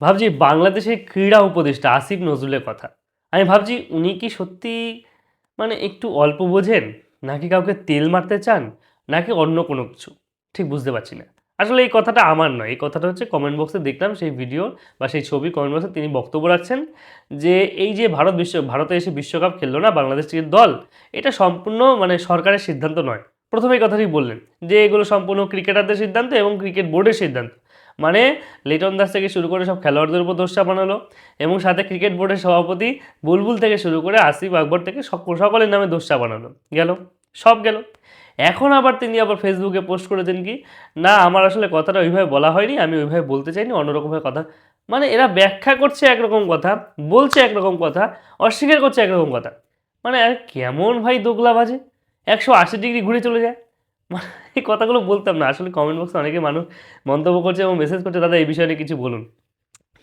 ভাবছি বাংলাদেশের ক্রীড়া উপদেষ্টা আসিফ নজরুলের কথা। আমি ভাবছি উনি কি সত্যি মানে একটু অল্প বোঝেন? নাকি কাউকে তেল মারতে চান? নাকি অন্য কোনো কিছু? ঠিক বুঝতে পারছি না। আসলে এই কথাটা আমার নয়। এই কথাটা হচ্ছে কমেন্ট বক্সে দেখলাম সেই ভিডিও বা সেই ছবি কমেন্ট বক্সে তিনি বক্তব্য রাখছেন যে, এই যে ভারতে এসে বিশ্বকাপ খেললো না বাংলাদেশ ক্রিকেট দল, এটা সম্পূর্ণ মানে সরকারের সিদ্ধান্ত নয়। ১ম এই কথাটি বললেন যে, এগুলো সম্পূর্ণ ক্রিকেটারদের সিদ্ধান্ত এবং ক্রিকেট বোর্ডের সিদ্ধান্ত। মানে লিটন দাস থেকে শুরু করে সব খেলোয়াড়দের উপর দোষ চাপানো এবং সাথে ক্রিকেট বোর্ডের সভাপতি বুলবুল থেকে শুরু করে আসিফ আকবর থেকে সকলের নামে দোষ চাপানো গেল, সব গেল। এখন আবার তিনি আবার ফেসবুকে পোস্ট করেছেন কি না আমার আসলে কথাটা ওইভাবে বলা হয়নি, আমি ওইভাবে বলতে চাইনি, অন্যরকমভাবে কথা। মানে এরা ব্যাখ্যা করছে একরকম কথা, বলছে একরকম কথা, অস্বীকার করছে একরকম কথা। মানে আর কেমন ভাই দোগলা বাজে, 180 ডিগ্রি ঘুরে চলে যায়। মানে এই কথাগুলো বলতাম না আসলে। কমেন্ট বক্সে অনেকে মানুষ মন্তব্য করছে এবং মেসেজ করছে, দাদা এই বিষয়ে নিয়ে কিছু বলুন।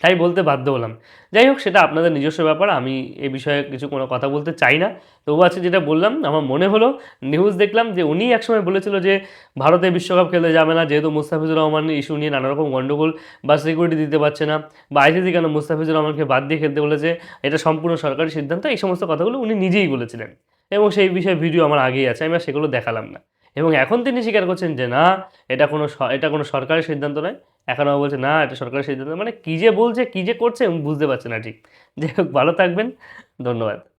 তাই বলতে বাধ্য হলাম। যাই হোক সেটা আপনাদের নিজস্ব ব্যাপার। আমি এ বিষয়ে কিছু কোনো কথা বলতে চাই না। তবুও আজকে যেটা বললাম আমার মনে হলো, নিউজ দেখলাম যে উনি একসময় বলেছিল যে ভারতে বিশ্বকাপ খেলতে যাবে না যেহেতু মুস্তাফিজুর রহমান ইস্যু নিয়ে নানা রকম গন্ডগোল বা সিকিউরিটি দিতে পারছে না বা আইসিসি কেন মুস্তাফিজুর রহমানকে বাদ দিয়ে খেলতে বলেছে, এটা সম্পূর্ণ সরকারি সিদ্ধান্ত। এই সমস্ত কথাগুলো উনি নিজেই বলেছিলেন এবং সেই বিষয়ে ভিডিও আমার আগেই আছে, আমি আর সেগুলো দেখালাম না। এবং এখন তিনি স্বীকার করছেন যে না, এটা কোনো সরকারি সিদ্ধান্ত নয়। এখন আবার বলছে না এটা সরকারের সিদ্ধান্ত। মানে কী যে বলছে, কী যে করছে বুঝতে পারছে না ঠিক। যাই হোক ভালো থাকবেন। ধন্যবাদ।